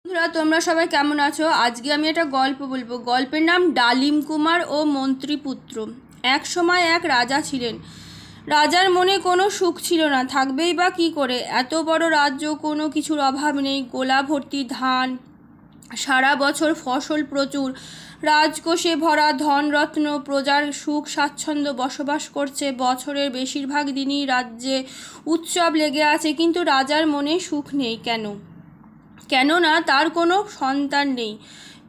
বন্ধুরা, তোমরা সবাই কেমন আছো? আজকে আমি একটা গল্প বলবো। গল্পের নাম ডালিম কুমার ও মন্ত্রীপুত্র। এক সময় এক রাজা ছিলেন। রাজার মনে কোনো সুখ ছিল না, থাকবেই বা কী করে? এত বড় রাজ্য, কোনো কিছুর অভাব নেই, গোলা ভর্তি ধান, সারা বছর ফসল প্রচুর, রাজকোষে ভরা ধনরত্ন, প্রজার সুখ স্বাচ্ছন্দ্য বসবাস করছে। বছরের বেশিরভাগ দিনই রাজ্যে উৎসব লেগে আছে, কিন্তু রাজার মনে সুখ নেই। কেননা তার কোনো সন্তান নেই।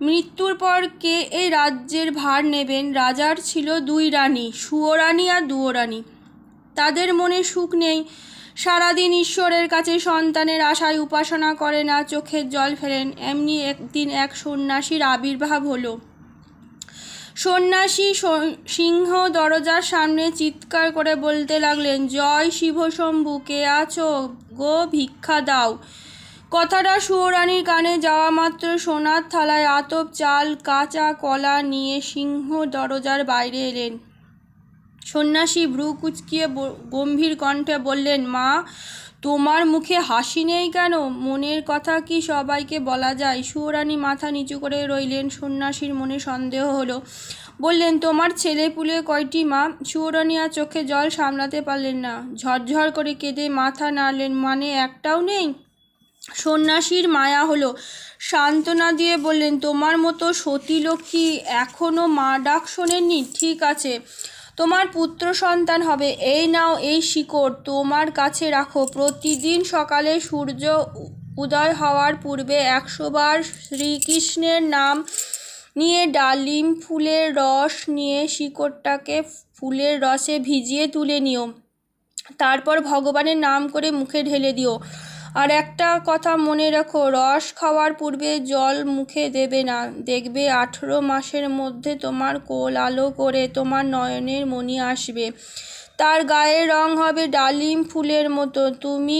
মৃত্যুর পর কে এই রাজ্যের ভার নেবেন? রাজার ছিল দুই রানী, সুয়োরানী আর দুয়োরানী। তাদের মনে সুখ নেই। সারাদিন ঈশ্বরের কাছে সন্তানের আশায় উপাসনা করে, না চোখের জল ফেলেন। এমনি একদিন এক সন্ন্যাসীর আবির্ভাব হলো। সন্ন্যাসী সিংহ দরজার সামনে চিৎকার করে বলতে লাগলেন, জয় শিবশম্ভু, কে আছো গো, ভিক্ষা দাও। কথাটা সুয়োরানীর কানে যাওয়া মাত্র সোনার থালায় আতপ চাল, কাঁচা কলা নিয়ে সিংহ দরজার বাইরে এলেন। সন্ন্যাসী ভ্রু কুঁচকিয়ে গম্ভীর কণ্ঠে বললেন, মা, তোমার মুখে হাসি নেই কেন? মনের কথা কি সবাইকে বলা যায়? সুয়োরানী মাথা নিচু করে রইলেন। সন্ন্যাসীর মনে সন্দেহ হলো। বললেন, তোমার ছেলেপুলে কয়টি মা? সুয়োরানী আর চোখে জল সামলাতে পারলেন না, ঝরঝর করে কেঁদে মাথা নাড়লেন। মানে একটাও নেই? সন্ন্যাসীর মায়া হলো, সান্ত্বনা দিয়ে বললেন, তোমার মতো সতী লক্ষ্মী এখনও মা ডাক শোনেননি? ঠিক আছে, তোমার পুত্র সন্তান হবে। এই নাও এই শিকড়, তোমার কাছে রাখো। প্রতিদিন সকালে সূর্য উদয় হওয়ার পূর্বে 100 বার শ্রীকৃষ্ণের নাম নিয়ে ডালিম ফুলের রস নিয়ে শিকড়টাকে ফুলের রসে ভিজিয়ে তুলে নিও। তারপর ভগবানের নাম করে মুখে ঢেলে দিও। আর একটা কথা মনে রেখো, রস খাওয়ার পূর্বে জল মুখে দেবে না। দেখবে 18 মাসের মধ্যে তোমার কোল আলো করে তোমার নয়নের মণি আসবে। তার গায়ের রং হবে ডালিম ফুলের মতো। তুমি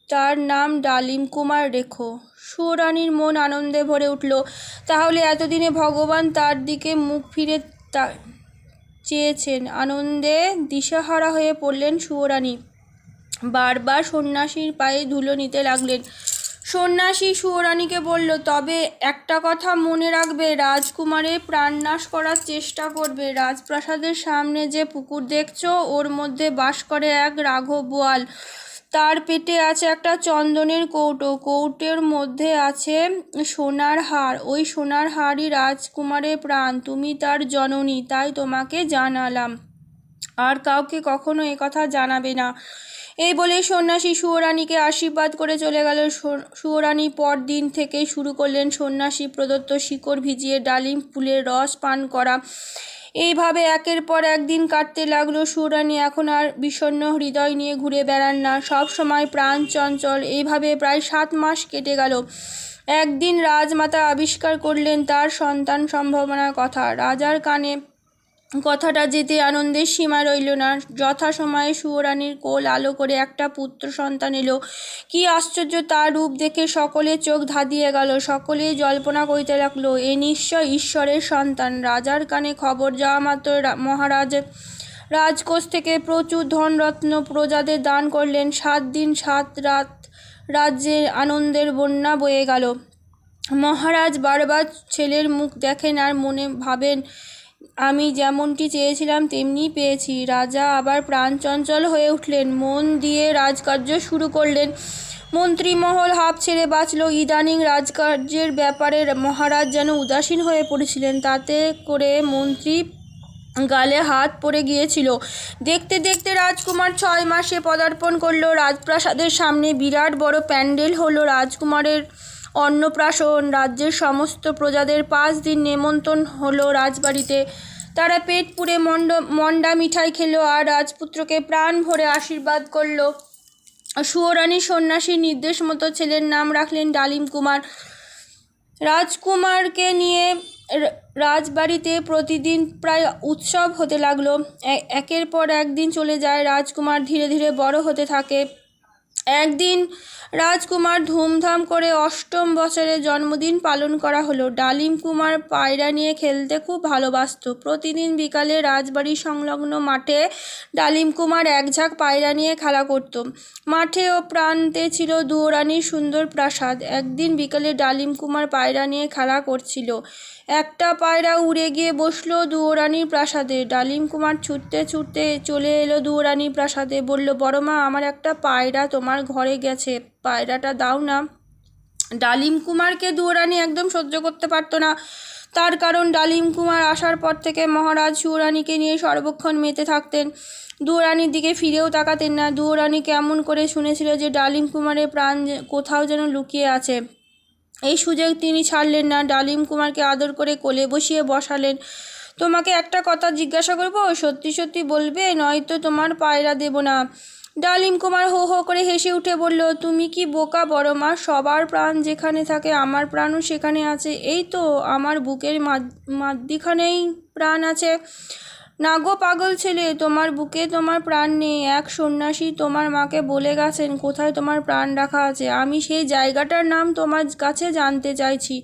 তার নাম ডালিম কুমার রেখো। সুয়োরানীর মন আনন্দে ভরে উঠল। তাহলে এতদিনে ভগবান তার দিকে মুখ ফিরে চেয়েছেন। আনন্দে দিশাহারা হয়ে পড়লেন সুয়োরানী। বারবার সন্ন্যাসীর পায়ে ধুলো নিতে লাগলেন। সন্ন্যাসী সুয়োরানীকে বলল, তবে একটা কথা মনে রাখবে, রাজকুমারের প্রাণনাশ করার চেষ্টা করবে। রাজপ্রাসাদের সামনে যে পুকুর দেখছো, ওর মধ্যে বাস করে এক রাঘব বোয়াল। তার পেটে আছে একটা চন্দনের কৌটো, কৌটোর মধ্যে আছে সোনার হার। ওই সোনার হারই রাজকুমারের প্রাণ। তুমি তার জননী, তাই তোমাকে জানালাম। আর কাউকে কখনো একথা জানাবে না। এই বলে সন্ন্যাসী সুয়োরানীকে আশীর্বাদ করে চলে গেল। সুয়োরানী পর দিন থেকেই শুরু করলেন সন্ন্যাসী প্রদত্ত শিকড় ভিজিয়ে ডালিম ফুলের রস পান করা। এইভাবে একের পর একদিন কাটতে লাগলো। সুয়োরানী এখন আর বিষণ্ণ হৃদয় নিয়ে ঘুরে বেড়ান না, সব সময় প্রাণ চঞ্চল। এইভাবে প্রায় 7 মাস কেটে গেল। একদিন রাজমাতা আবিষ্কার করলেন তার সন্তান সম্ভাবনার কথা। রাজার কানে কথাটা যেতে আনন্দের সীমা রইল না। যথাসময়ে সুয়োরানীর কোল আলো করে একটা পুত্র সন্তান এলো। কি আশ্চর্য! তার রূপ দেখে সকলের চোখ ধাঁধিয়ে গেল। সকলেই জল্পনা করিতে লাগলো, এ নিশ্চয় ঈশ্বরের সন্তান। রাজার কানে খবর যাওয়া মাত্র মহারাজ রাজকোষ থেকে প্রচুর ধনরত্ন প্রজাদের দান করলেন। 7 দিন 7 রাত রাজ্যে আনন্দের বন্যা বয়ে গেল। মহারাজ বারবার ছেলের মুখ দেখেন আর মনে ভাবেন, আমি যেমনটি চেয়েছিলাম তেমনি পেয়েছি। রাজা আবার প্রাণচঞ্চল হয়ে উঠলেন, মন দিয়ে রাজকার্য শুরু করলেন। মন্ত্রীমহল হাঁপ ছেড়ে বাঁচল। ইদানিং রাজকার্যের ব্যাপারে মহারাজ যেন উদাসীন হয়ে পড়েছিলেন। তাতে করে মন্ত্রী গালে হাত পড়ে গিয়েছিল। দেখতে দেখতে রাজকুমার 6 মাসে পদার্পণ করল। রাজপ্রাসাদের সামনে বিরাট বড় প্যান্ডেল হলো। রাজকুমারের অন্নপ্রাশন। রাজ্যের সমস্ত প্রজাদের 5 দিন নেমন্তন্ন হলো রাজবাড়িতে। তারা পেট পুড়ে মন্ডা মিঠাই খেলো আর রাজপুত্রকে প্রাণ ভরে আশীর্বাদ করলো। সুয়োরানী সন্ন্যাসীর নির্দেশ মতো ছেলের নাম রাখলেন ডালিম কুমার। রাজকুমারকে নিয়ে রাজবাড়িতে প্রতিদিন প্রায় উৎসব হতে লাগলো। একের পর এক দিন চলে যায়। রাজকুমার ধীরে ধীরে বড় হতে থাকে। একদিন রাজকুমার ধুমধাম করে ৮ম বছরের জন্মদিন পালন করা হলো। ডালিম কুমার পায়রা নিয়ে খেলতে খুব ভালোবাসত। প্রতিদিন বিকালে রাজবাড়ি সংলগ্ন মাঠে ডালিম কুমার এক ঝাঁক পায়রা নিয়ে খেলা করত। মাঠে ও প্রান্তে ছিল দুয়োরানির সুন্দর প্রাসাদ। একদিন বিকালে ডালিম কুমার পায়রা নিয়ে খেলা করছিল। একটা পায়রা উড়ে গিয়ে বসলো দুয়োরানির প্রাসাদে। ডালিম কুমার ছুটতে ছুটতে চলে এলো দুয়োরানির প্রাসাদে, বলল, বড় মা, আমার একটা পায়রা তোমার ঘরে গেছে, পায়রাটা দাও না। ডালিম কুমারকে দুয়োরানি একদম সহ্য করতে পারতো না। তার কারণ ডালিম কুমার আসার পর থেকে মহারাজ সুয়োরানীকে নিয়ে সর্বক্ষণ মেতে থাকতেন। দুয়োরানির দিকে ফিরেও তাকাতেন না। দুয়োরানি কেমন করে শুনেছিল যে ডালিম কুমারের প্রাণ কোথাও যেন লুকিয়ে আছে। এই সুযোগ তিনি ছাড়লেন না। ডালিম কুমারকে আদর করে কোলে বসিয়ে বসালেন। তোমাকে একটা কথা জিজ্ঞাসা করব, সত্যি সত্যি বলবে, নয়তো তোমার পায়রা দেব না। ডালিম কুমার হো হো করে হেসে উঠে বলল, তুমি কি বোকা বড় মা? সবার প্রাণ যেখানে থাকে আমার প্রাণও সেখানে আছে। এই তো আমার বুকের মাঝখানেই প্রাণ আছে। না গো পাগল ছেলে, তোমার বুকে তোমার প্রাণ নেই। এক সন্ন্যাসী তোমার মাকে বলে গেছেন কোথায় তোমার প্রাণ রাখা আছে। আমি সেই জায়গাটার নাম তোমার কাছে জানতে চাইছি।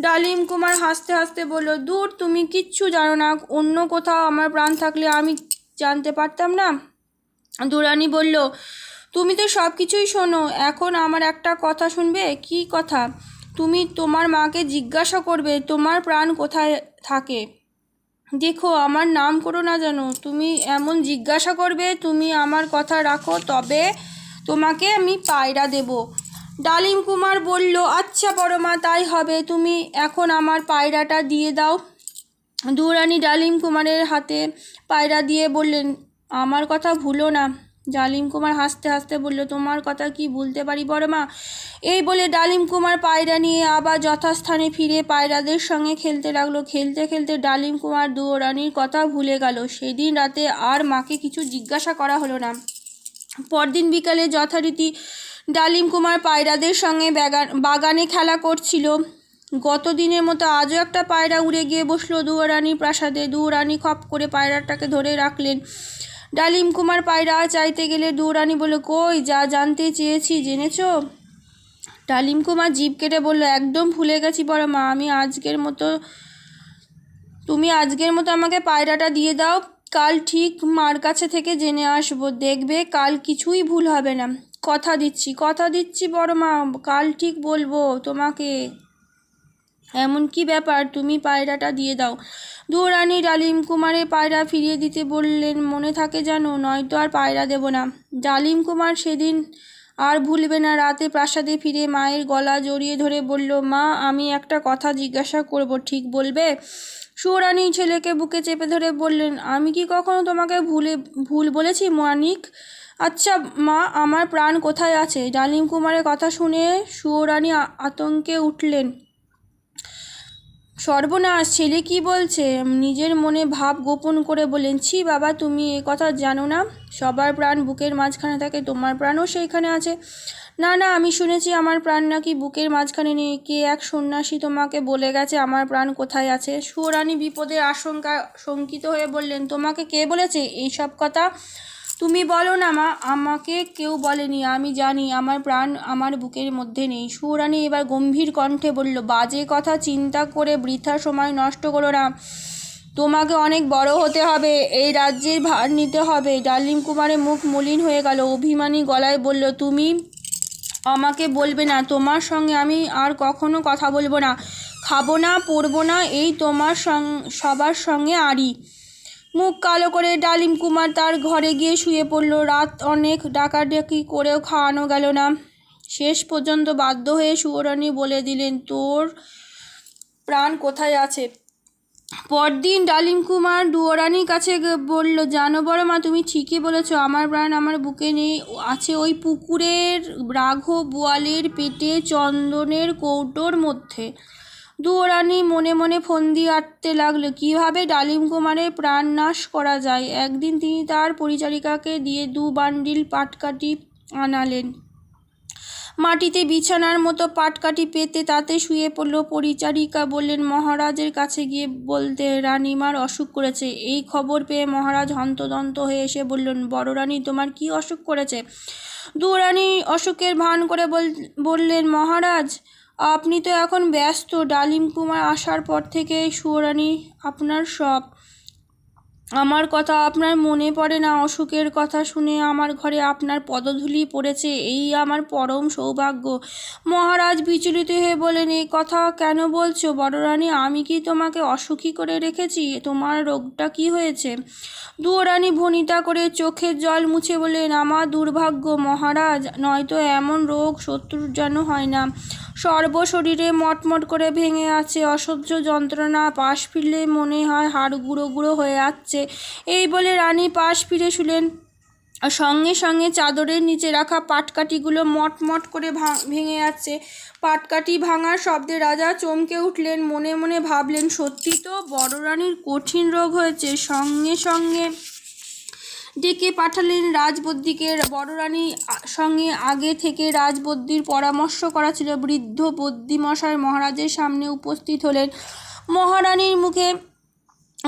ডালিম কুমার হাসতে হাসতে বলল, দূর, তুমি কিচ্ছু জানো না। অন্য কোথাও আমার প্রাণ থাকলে আমি জানতে পারতাম না? দুয়োরানি বলল, তুমি তো সব কিছুই শোনো, এখন আমার একটা কথা শুনবে। কি কথা? তুমি তোমার মাকে জিজ্ঞাসা করবে তোমার প্রাণ কোথায় থাকে। দেখো, আমার নাম করো না যেন। তুমি এমন জিজ্ঞাসা করবে, তুমি আমার কথা রাখো, তবে তোমাকে আমি পায়রা দেব। ডালিম কুমার বলল, আচ্ছা বড় মা, তাই হবে। তুমি এখন আমার পায়রাটা দিয়ে দাও। দুয়োরানি ডালিম কুমারের হাতে পায়রা দিয়ে বললেন, আমার কথা ভুলো না। ডালিম কুমার হাসতে হাসতে বলল, তোমার কথা কি ভুলতে পারি বড় মা? এই বলে ডালিম কুমার পায়রা নিয়ে আবার যথাস্থানে ফিরে পায়রাদের সঙ্গে খেলতে লাগলো। খেলতে খেলতে ডালিম কুমার দুয়োরানির কথা ভুলে গেল। সেদিন রাতে আর মাকে কিছু জিজ্ঞাসা করা হলো না। পরদিন বিকালে যথারীতি ডালিম কুমার পায়রাদের সঙ্গে বাগানে খেলা করছিল। গত দিনের মতো আজও একটা পায়রা উড়ে গিয়ে বসলো দুয়োরানির প্রাসাদে। দুয়োরানি খপ করে পায়রাটাকে ধরে রাখলেন। ডালিম কুমার পায়রা চাইতে গেলে দুয়োরানি বলল, কই, যা জানতে চেয়েছি জেনেছ? ডালিম কুমার জিভ কেটে বলল, একদম ভুলে গেছি বড় মা। তুমি আজকের মতো আমাকে পায়রাটা দিয়ে দাও। কাল ঠিক মার কাছে থেকে জেনে আসবো। দেখবে কাল কিছুই ভুল হবে না। কথা দিচ্ছি বড় মা, কাল ঠিক বলবো তোমাকে। এমন কি ব্যাপার, তুমি পায়রাটা দিয়ে দাও। দুয়োরানি ডালিম কুমারের পায়রা ফিরিয়ে দিতে বললেন, মনে থাকে জানো, নয়তো আর পায়রা দেব না। ডালিম কুমার সেদিন আর ভুলবে না। রাতে প্রাসাদে ফিরে মায়ের গলা জড়িয়ে ধরে বলল, মা, আমি একটা কথা জিজ্ঞাসা করব, ঠিক বলবে? সুয়োরানি ছেলেকে বুকে চেপে ধরে বললেন, আমি কি কখনো তোমাকে ভুল বলেছি মানিক? আচ্ছা মা, আমার প্রাণ কোথায় আছে? ডালিম কুমারের কথা শুনে সুয়োরানি আতঙ্কে উঠলেন। সর্বনাশ, ছেলে কি বলছে? নিজের মনে ভাব গোপন করে বললেন, ছি বাবা, তুমি এ কথা জানো না? সবার প্রাণ বুকের মাঝখানে থাকে, তোমার প্রাণও সেইখানে আছে। না না, আমি শুনেছি আমার প্রাণ নাকি বুকের মাঝখানে নেই। কে এক সন্ন্যাসী তোমাকে বলে গেছে আমার প্রাণ কোথায় আছে? সুয়োরানি বিপদের শঙ্কিত হয়ে বললেন, তোমাকে কে বলেছে এইসব কথা? তুমি বলো না মা। আমাকে কেউ বলেনি, আমি জানি আমার প্রাণ আমার বুকের মধ্যে নেই। সুয়োরানি এবার গম্ভীর কণ্ঠে বলল, বাজে কথা চিন্তা করে বৃথা সময় নষ্ট করো না। তোমাকে অনেক বড় হতে হবে, এই রাজ্যের ভার নিতে হবে। ডালিম কুমারের মুখ মলিন হয়ে গেল। অভিমানী গলায় বলল, তুমি আমাকে বলবে না, তোমার সঙ্গে আমি আর কখনো কথা বলবো না, খাবো না, পরবো না, এই তোমার সবার সঙ্গে আড়ি। মুখ কালো করে ডালিম কুমার তার ঘরে গিয়ে শুয়ে পড়ল। রাত অনেক ডাকাডাকি করেও খাওয়ানো গেল না। শেষ পর্যন্ত বাধ্য হয়ে সুয়োরানি বলে দিলেন, তোর প্রাণ কোথায় আছে। পরদিন ডালিম কুমার দুয়োরানির কাছে বলল, জানো বড় মা, তুমি ঠিকই বলেছ, আমার প্রাণ আমার বুকে নেই, আছে ওই পুকুরের রাঘব বোয়ালের পেটে চন্দনের কৌটোর মধ্যে। দুয়োরানি মনে মনে ফন্দি আঁটতে লাগলো, কীভাবে ডালিম কুমারের প্রাণ নাশ করা যায়। একদিন তিনি তার পরিচারিকাকে দিয়ে 2 বান্ডিল পাটকাঠি আনালেন। মাটিতে বিছানার মতো পাটকাঠি পেতে তাতে শুয়ে পড়ল। পরিচারিকা বললেন, মহারাজের কাছে গিয়ে বলতে রানীমার অসুখ করেছে। এই খবর পেয়ে মহারাজ হন্তদন্ত হয়ে এসে বললেন, বড় রানী, তোমার কি অসুখ করেছে? দুয়োরানী অশোকের ভান করে বললেন, মহারাজ আপনি তো এখন ব্যস্ত। ডালিম কুমার আসার পর থেকে সুয়োরানী আপনার সব। আমার কথা আপনার মনে পড়ে না? অশোকের কথা শুনে আমার ঘরে আপনার পদধূলি পড়েছে, এই আমার পরম সৌভাগ্য। মহারাজ বিচলিত হয়ে বলেন, এ কথা কেন বলছো বড়রানী? আমি কি তোমাকে অসুখী করে রেখেছি? তোমার রোগটা কি হয়েছে? দুয়োরানী ভনিতা করে চোখের জল মুছে বললেন, আমার দুর্ভাগ্য মহারাজ, নয়তো এমন রোগ শত্রুর যেন হয় না। সর্বশরীরে মটমট করে ভেঙে আছে, অসহ্য যন্ত্রণা, পাশ ফিরলে মনে হয় হাড় গুঁড়ো গুঁড়ো হয়ে যাচ্ছে। এই বলে রানী পাশ ফিরে শুলেন। সঙ্গে সঙ্গে চাদরের নিচে রাখা পাটকাঠিগুলো মটমট করে ভেঙে যাচ্ছে। পাটকাঠি ভাঙার শব্দে রাজা চমকে উঠলেন। মনে মনে ভাবলেন, সত্যি তো বড়রানীর কঠিন রোগ হয়েছে। সঙ্গে সঙ্গে ডেকে পাঠালেন রাজবদ্যিকে। বড়রানী সঙ্গে আগে থেকে রাজবদ্যির পরামর্শ করা ছিল। বৃদ্ধ বদ্যিমশাই মহারাজের সামনে উপস্থিত হলেন।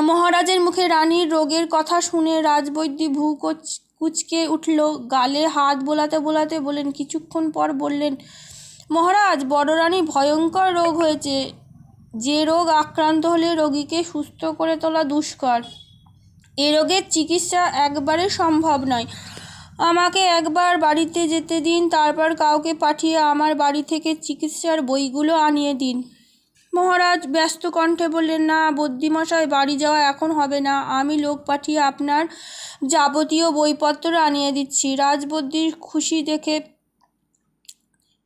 মহারাজের মুখে রানীর রোগের কথা শুনে রাজবৈদ্য ভ্রু কুঁচকে উঠল। গালে হাত বোলাতে বোলাতে বলেন, কিছুক্ষণ পর বললেন, মহারাজ বড়রানী ভয়ঙ্কর রোগ হয়েছে, যে রোগ আক্রান্ত হলে রোগীকে সুস্থ করে তোলা দুষ্কর। এ রোগের চিকিৎসা একবারে সম্ভব নয়। আমাকে একবার বাড়িতে যেতে দিন, তারপর কাউকে পাঠিয়ে আমার বাড়ি থেকে চিকিৎসার বইগুলো আনিয়ে দিন। মহারাজ ব্যস্ত কণ্ঠে বললেন, না বদ্যিমশাই, বাড়ি যাওয়া এখন হবে না। আমি লোক পাঠিয়ে আপনার যাবতীয় বইপত্র আনিয়ে দিচ্ছি। রাজবদ্যির খুশি দেখে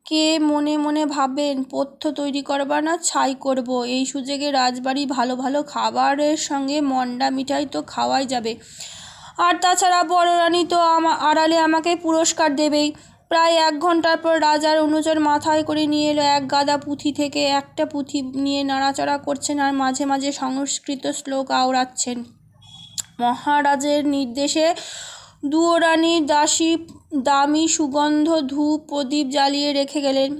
কে মনে মনে ভাবেন, পথ্য তৈরি করবা না ছাই করব। এই সুযোগে রাজবাড়ি ভালো ভালো খাবারের সঙ্গে মন্ডা মিঠাই তো খাওয়াই যাবে। আর তাছাড়া বড়রানী তো আড়ালে আমাকে পুরস্কার দেবেই। প্রায় 1 ঘন্টার পর রাজার অনুচর মাথায় করে নিয়ে এলো এক গাদা পুঁথি। থেকে একটা পুঁথি নিয়ে নাড়াচাড়া করছেন আর মাঝে মাঝে সংস্কৃত শ্লোক আওড়াচ্ছেন। মহারাজের নির্দেশে দুয়োরানী দামি সুগন্ধ ধূপ প্রদীপ জ্বালিয়ে রেখে গেলেন।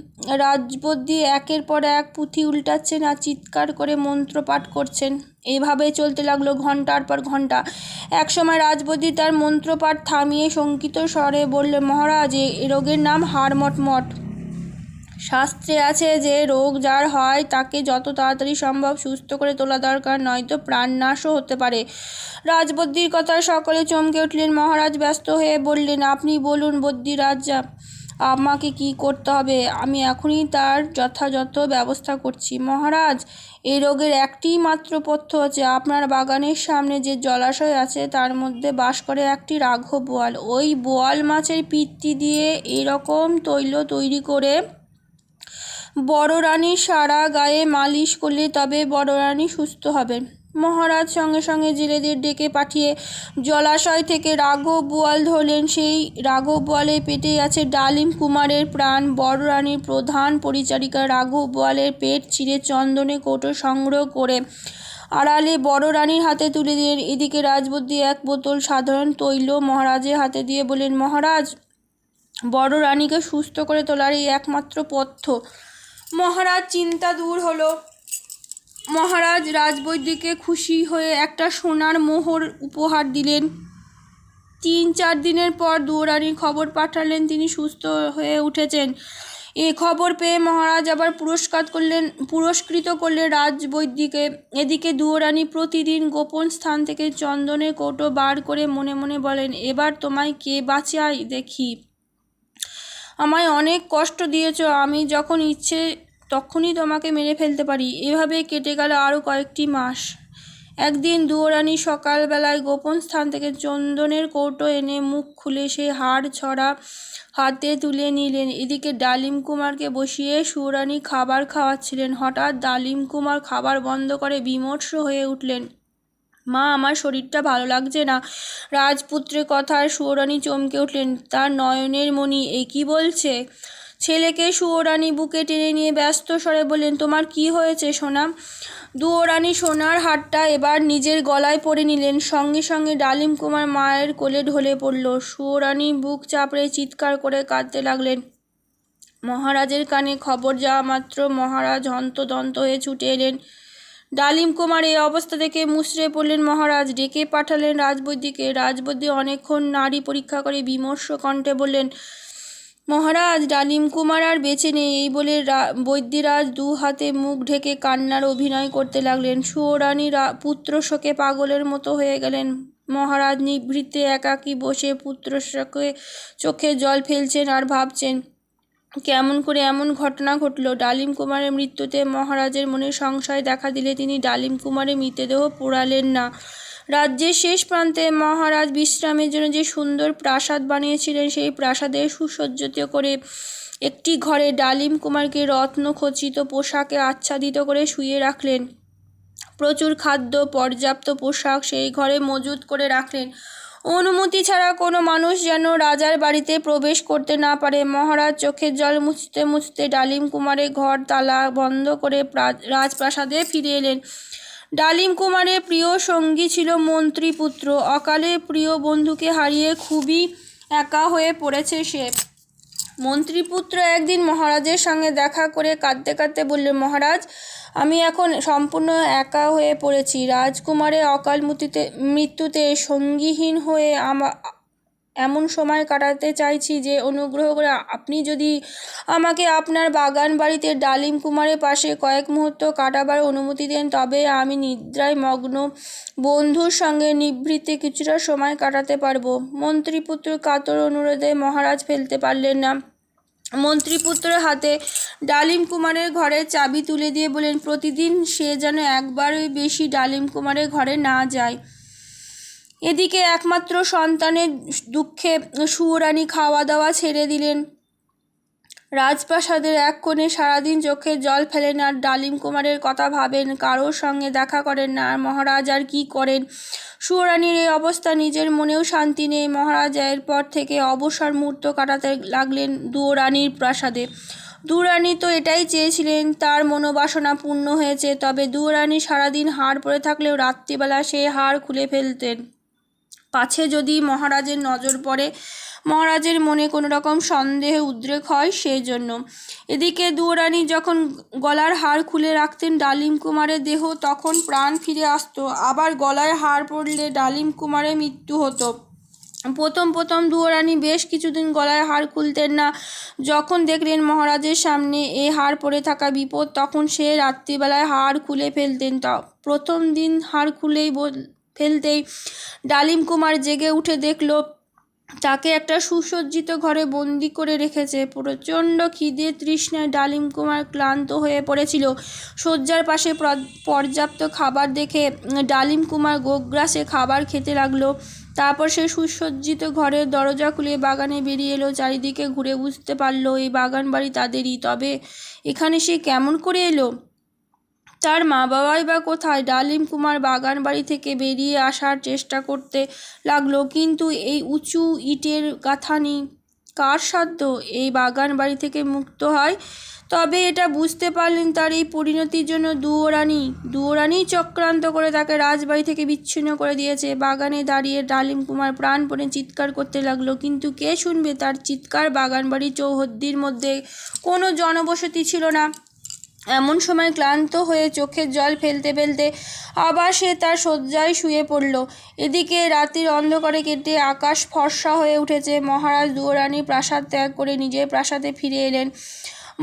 রাজবদ্যি একের পর এক পুঁথি উল্টাচ্ছেন আর চিৎকার করে মন্ত্রপাঠ করছেন। এইভাবে চলতে লাগলো ঘন্টার পর ঘন্টা। একসময় রাজবদ্যি তার মন্ত্রপাঠ থামিয়ে শঙ্কিত স্বরে বললে, মহারাজ এ রোগের নাম হাড়মটমট। শাস্ত্রে আছে যে রোগ যার হয় তাকে যত তাড়াতাড়ি সম্ভব সুস্থ করে তোলা দরকার, নয়তো প্রাণনাশও হতে পারে। রাজবদ্যির কথা সকলে চমকে উঠলেন। মহারাজ ব্যস্ত হয়ে বললেন, আপনি বলুন বদ্যি রাজা, আমাকে কি করতে হবে? আমি এখনই তার যথাযথ ব্যবস্থা করছি। মহারাজ, এই রোগের একটি মাত্র পথ্য আছে। আপনার বাগানের সামনে যে জলাশয় আছে তার মধ্যে বাস করে একটি রাঘব বোয়াল। ওই বোয়াল মাছের পিত্তি দিয়ে এরকম তৈল তৈরি করে বড়রানীর সারা গায়ে মালিশ করলে তবে বড়রানী সুস্থ হবেন। মহারাজ সঙ্গে সঙ্গে জেলেদের ডেকে পাঠিয়ে জলাশয় থেকে রাঘব বোয়াল ধরলেন। সেই রাঘব বোয়ালের পেটে আছে ডালিম কুমারের প্রাণ। বড়রানীর প্রধান পরিচারিকা রাঘব বোয়ালের পেট চিরে চন্দনে কৌটো সংগ্রহ করে আড়ালে বড়রানীর হাতে তুলে দিলেন। এদিকে রাজবদ্যি 1 বোতল সাধারণ তৈল মহারাজের হাতে দিয়ে বললেন, মহারাজ, বড়রানীকে সুস্থ করে তোলার এই একমাত্র পথ্য। মহারাজ চিন্তা দূর হলো। মহারাজ রাজবৈদ্যকে খুশি হয়ে একটা সোনার মোহর উপহার দিলেন। 3-4 দিনের পর দুয়োরানীর খবর পাঠালেন তিনি সুস্থ হয়ে উঠেছেন। এ খবর পেয়ে মহারাজ আবার পুরস্কৃত করলেন রাজবৈদ্যকে। এদিকে দুয়োরানী প্রতিদিন গোপন স্থান থেকে চন্দনের কৌটো বার করে মনে মনে বলেন, এবার তোমায় কে বাঁচায় দেখি। আমায় অনেক কষ্ট দিয়েছ, আমি যখন ইচ্ছে তখনই তোমাকে মেরে ফেলতে পারি। এভাবে কেটে গেল আরও কয়েকটি মাস। একদিন দুয়োরানী সকালবেলায় গোপন স্থান থেকে চন্দনের কৌটো এনে মুখ খুলে সেই হাড় ছড়া হাতে তুলে নিলেন। এদিকে ডালিম কুমারকে বসিয়ে সুয়োরানী খাবার খাওয়াচ্ছিলেন। হঠাৎ ডালিম কুমার খাবার বন্ধ করে বিমর্ষ হয়ে উঠলেন। মা, আমার শরীরটা ভালো লাগছে না। রাজপুত্রের কথায় সুয়োরানী চমকে উঠলেন। তার নয়নের মণি এ কী বলছে? ছেলেকে সুয়োরানী বুকে টেনে নিয়ে ব্যস্ত স্বরে বললেন, তোমার কি হয়েছে সোনা? দুয়োরানী সোনার হারটা এবার নিজের গলায় পরে নিলেন। সঙ্গে সঙ্গে ডালিম কুমার মায়ের কোলে ঢলে পড়ল। সুয়োরানী বুক চাপড়ে চিৎকার করে কাঁদতে লাগলেন। মহারাজের কানে খবর যাওয়া মাত্র মহারাজ হন্তদন্ত হয়ে ছুটে এলেন। ডালিম কুমার এই অবস্থা দেখে মুচড়ে পড়লেন। মহারাজ ডেকে পাঠালেন রাজবৈদ্যকে। রাজবৈদ্য অনেকক্ষণ নাড়ি পরীক্ষা করে বিমর্ষ কণ্ঠে বললেন, মহারাজ, ডালিম কুমার আর বেঁচে নেই, এই বলে বৈদ্যরাজ দু হাতে মুখ ঢেকে কান্নার অভিনয় করতে লাগলেন। সুয়োরানী পুত্র শোকে পাগলের মতো হয়ে গেলেন। মহারাজ নিভৃতে একাকী বসে পুত্র শোকে চোখে জল ফেলছেন আর ভাবছেন, কেমন করে এমন ঘটনা ঘটল। ডালিম কুমারের মৃত্যুতে মহারাজের মনে সংশয় দেখা দিলে তিনি ডালিম কুমারের মৃতদেহ পোড়ালেন না। রাজ্যের শেষ প্রান্তে মহারাজ বিশ্রামের জন্য যে সুন্দর প্রাসাদ বানিয়েছিলেন, সেই প্রাসাদে সুসজ্জিত করে একটি ঘরে ডালিম কুমারকে রত্নখচিত পোশাকে আচ্ছাদিত করে শুইয়ে রাখলেন। প্রচুর খাদ্য, পর্যাপ্ত পোশাক সেই ঘরে মজুত করে রাখলেন। অনুমতি ছাড়া কোনো মানুষ যেন রাজার বাড়িতে প্রবেশ করতে না পারে। মহারাজ চোখের জল মুছতে মুছতে ডালিম কুমারের ঘর তালা বন্ধ করে রাজপ্রাসাদে ফিরে এলেন। ডালিম কুমারের প্রিয় সঙ্গী ছিল মন্ত্রীপুত্র। অকালে প্রিয় বন্ধুকে হারিয়ে খুবই একা হয়ে পড়েছে সে। মন্ত্রীপুত্র একদিন মহারাজের সঙ্গে দেখা করে কাঁদতে কাঁদতে বললেন, মহারাজ, আমি এখন সম্পূর্ণ একা হয়ে পড়েছি। রাজকুমারের অকাল মৃত্যুতে সঙ্গীহীন হয়ে এমন সময় কাটাতে চাইছি যে অনুগ্রহ করে আপনি যদি আমাকে আপনার বাগান বাড়িতে ডালিম কুমারের পাশে কয়েক মুহূর্ত কাটাবার অনুমতি দেন, তবে আমি নিদ্রায় মগ্ন বন্ধুর সঙ্গে নিভৃতে কিছুটা সময় কাটাতে পারব। মন্ত্রীপুত্র কাতর অনুরোধে মহারাজ ফেলতে পারলেন না। মন্ত্রীপুত্রের হাতে ডালিম কুমারের ঘরের চাবি তুলে দিয়ে বলেন, প্রতিদিন সে যেন একবারই বেশি ডালিম কুমারের ঘরে না যায়। এদিকে একমাত্র সন্তানের দুঃখে সুয়োরানী খাওয়া দাওয়া ছেড়ে দিলেন। রাজপ্রাসাদের এক কোণে সারাদিন চোখে জল ফেলেন আর ডালিম কুমারের কথা ভাবেন। কারোর সঙ্গে দেখা করেন না। আর মহারাজ আর কি করেন? সুয়োরানীর এই অবস্থা, নিজের মনেও শান্তি নেই। মহারাজ এরপর থেকে অবসর মুহূর্ত কাটাতে লাগলেন দুয়োরানীর প্রাসাদে। দুয়োরানী তো এটাই চেয়েছিলেন, তার মনোবাসনা পূর্ণ হয়েছে। তবে দুয়োরানী সারাদিন হাড় পরে থাকলেও রাত্রিবেলা সে হাড় খুলে ফেলতেন, পাছে যদি মহারাজের নজর পড়ে, মহারাজের মনে কোনো রকম সন্দেহে উদ্রেক হয় সেই জন্য। এদিকে দুয়োরানী যখন গলার হাড় খুলে রাখতেন ডালিম কুমারের দেহ, তখন প্রাণ ফিরে আসতো। আবার গলায় হাড় পড়লে ডালিম কুমারের মৃত্যু হতো। প্রথম দুয়োরানী বেশ কিছুদিন গলায় হাড় খুলতেন না। যখন দেখলেন মহারাজের সামনে এ হাড় পড়ে থাকা বিপদ, তখন সে রাত্রিবেলায় হাড় খুলে ফেলতেন। প্রথম দিন হাড় ফেলতেই ডালিম কুমার জেগে উঠে দেখল তাকে একটা সুসজ্জিত ঘরে বন্দি করে রেখেছে। প্রচণ্ড খিদে তৃষ্ণায় ডালিম কুমার ক্লান্ত হয়ে পড়েছিল। শয্যার পাশে পর্যাপ্ত খাবার দেখে ডালিম কুমার গোগ্রাসে খাবার খেতে লাগলো। তারপর সে সুসজ্জিত ঘরের দরজা খুলে বাগানে বেরিয়ে এলো। চারিদিকে ঘুরে বুঝতে পারলো এই বাগান বাড়ি তাদেরই। তবে এখানে সে কেমন করে এলো? তার মা বাবাই বা কোথায়? ডালিম কুমার বাগান বাড়ি থেকে বেরিয়ে আসার চেষ্টা করতে লাগলো, কিন্তু এই উঁচু ইটের গাঁথানি কার সাধ্য এই বাগান বাড়ি থেকে মুক্ত হয়? তবে এটা বুঝতে পারলেন তার এই পরিণতির জন্য দুয়োরানী চক্রান্ত করে তাকে রাজবাড়ি থেকে বিচ্ছিন্ন করে দিয়েছে। বাগানে দাঁড়িয়ে ডালিম কুমার প্রাণপণে চিৎকার করতে লাগলো, কিন্তু কে শুনবে তার চিৎকার? বাগান বাড়ির চৌহদ্দির মধ্যে কোনো জনবসতি ছিল না। এমন সময় ক্লান্ত হয়ে চোখের জল ফেলতে ফেলতে আবার সে তার শয্যায় শুয়ে পড়ল। এদিকে রাতের অন্ধকারে কেটে আকাশ ফর্সা হয়ে উঠেছে। মহারাজ দুয়োরানী প্রাসাদ ত্যাগ করে নিজের প্রাসাদে ফিরে এলেন।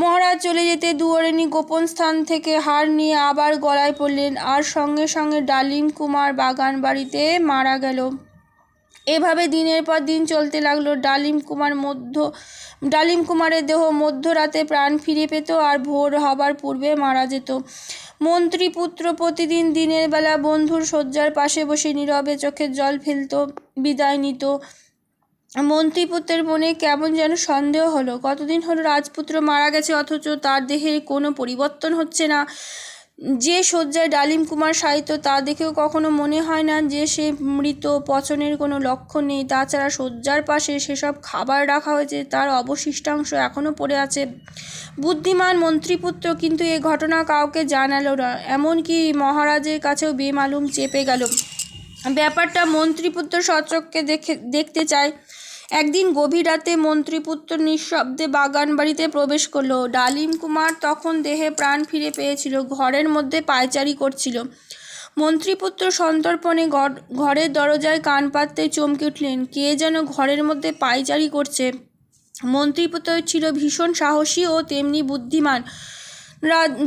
মহারাজ চলে যেতে দুয়োরানী গোপন স্থান থেকে হার নিয়ে আবার গলায় পড়লেন, আর সঙ্গে সঙ্গে ডালিম কুমার বাগান বাড়িতে মারা গেল। এভাবে দিনের পর দিন চলতে লাগলো। ডালিম কুমারের দেহ মধ্যরাতে প্রাণ ফিরে পেত আর ভোর হবার পূর্বে মারা যেত। মন্ত্রীপুত্র প্রতিদিন দিনের বেলা বন্ধুর শয্যার পাশে বসে নীরবে চোখের জল ফেলত, বিদায় নিত। মন্ত্রীপুত্রের মনে কেমন যেন সন্দেহ হলো। কতদিন হলো রাজপুত্র মারা গেছে, অথচ তার দেহে কোনো পরিবর্তন হচ্ছে না। যে শয্যায় ডালিম কুমার শায়িত তা দেখেও কখনো মনে হয় না যে সে মৃত। পচনের কোনো লক্ষণ নেই। তাছাড়া শয্যার পাশে সেসব খাবার রাখা হয়েছে, তার অবশিষ্টাংশ এখনও পড়ে আছে। বুদ্ধিমান মন্ত্রীপুত্র কিন্তু এ ঘটনা কাউকে জানালো না, এমনকি মহারাজের কাছেও বেমালুম চেপে গেল। ব্যাপারটা মন্ত্রীপুত্র সচক্ষে দেখতে চায়। একদিন গভীর রাতে মন্ত্রীপুত্র নিঃশব্দে বাগান বাড়িতে প্রবেশ করলো। ডালিম কুমার তখন দেহে প্রাণ ফিরে পেয়েছিল, ঘরের মধ্যে পায়চারি করছিল। মন্ত্রীপুত্র সন্তর্পণে ঘরের দরজায় কান পাততে চমকে উঠলেন। কে যেন ঘরের মধ্যে পায়চারি করছে। মন্ত্রীপুত্র ছিল ভীষণ সাহসী ও তেমনি বুদ্ধিমান।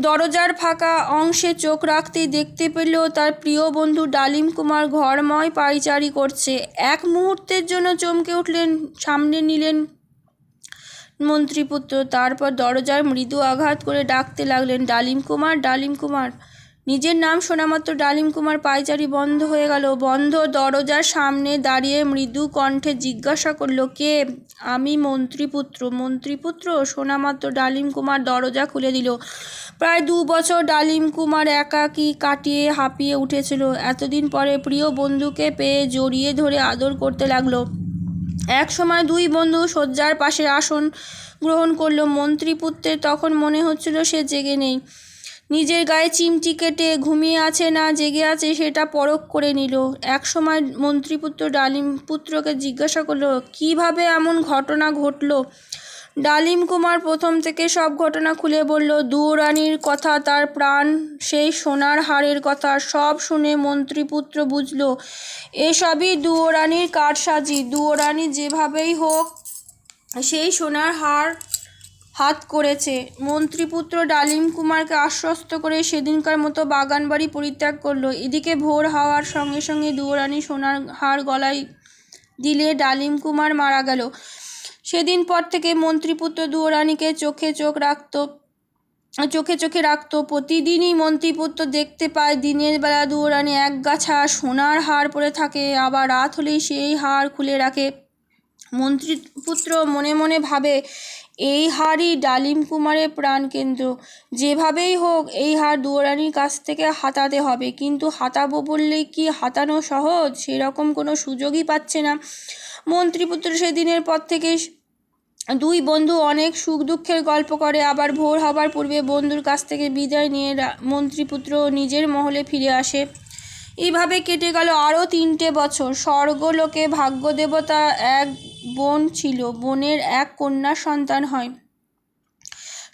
দরজার ফাঁকা অংশে চোখ রাখতেই দেখতে পেল তার প্রিয় বন্ধু ডালিম কুমার ঘরময় পায়চারি করছে। এক মুহূর্তের জন্য চমকে উঠলেন, সামনে নিলেন মন্ত্রীপুত্র। তারপর দরজায় মৃদু আঘাত করে ডাকতে লাগলেন, ডালিম কুমার, ডালিম কুমার। নিজের নাম শোনামাত্র ডালিম কুমার পায়চারি বন্ধ হয়ে গেল। বন্ধ দরজার সামনে দাঁড়িয়ে মৃদু কণ্ঠে জিজ্ঞাসা করল, কে? আমি মন্ত্রীপুত্র। মন্ত্রীপুত্র শোনামাত্র ডালিম কুমার দরজা খুলে দিল। প্রায় 2 বছর ডালিম কুমার একাকী কাটিয়ে হাঁপিয়ে উঠেছিল। এতদিন পরে প্রিয় বন্ধুকে পেয়ে জড়িয়ে ধরে আদর করতে লাগলো। এক সময় 2 বন্ধু শয্যার পাশে আসন গ্রহণ করল। মন্ত্রীপুত্রের তখন মনে হচ্ছিল সে জেগে নেই। নিজের গায়ে চিমটি কেটে ঘুমিয়ে আছে না জেগে আছে সেটা পরখ করে নিল। এক সময় মন্ত্রীপুত্র ডালিম পুত্রকে জিজ্ঞাসা করল, কিভাবে এমন ঘটনা ঘটল? ডালিম কুমার প্রথম থেকে সব ঘটনা খুলে বলল। দুয়োরানির কথা, তার প্রাণ, সেই সোনার হারের কথা সব শুনে মন্ত্রীপুত্র বুঝল এসবই দুয়োরানির কারসাজি। দুয়োরানি যেভাবেই হোক সেই সোনার হার হাত করেছে। মন্ত্রীপুত্র ডালিম কুমারকে আশ্বস্ত করে সেদিনকার মতো বাগান বাড়ি পরিত্যাগ করলো। এদিকে ভোর হওয়ার সঙ্গে সঙ্গে দুয়োরানি সোনার হার গলায় দিলে ডালিম কুমার মারা গেল। সেদিন পর থেকে মন্ত্রীপুত্র দুয়োরানিকে চোখে চোখে রাখত। প্রতিদিনই মন্ত্রীপুত্র দেখতে পায় দিনের বেলা দুয়োরানি একগাছা সোনার হার পরে থাকে, আবার রাত হলেই সেই হার খুলে রাখে। মন্ত্রীপুত্র মনে মনে ভাবে, এই হারই ডালিম কুমারের প্রাণকেন্দ্র। যেভাবেই হোক এই হার দুয়োরানির কাছ থেকে হাতাতে হবে। কিন্তু হাতাবো বললেই কি হাতানো সহজ? সেরকম কোনো সুযোগই পাচ্ছে না। মন্ত্রীপুত্র সেদিনের পর থেকে 2 বন্ধু অনেক সুখ দুঃখের গল্প করে। আবার ভোর হবার পূর্বে বন্ধুর কাছ থেকে বিদায় নিয়ে মন্ত্রীপুত্র নিজের মহলে ফিরে আসে। এইভাবে কেটে গেল আরও 3টে বছর। স্বর্গলোকে ভাগ্যদেবতা এক বোন ছিল। বোনের এক কন্যা সন্তান হয়।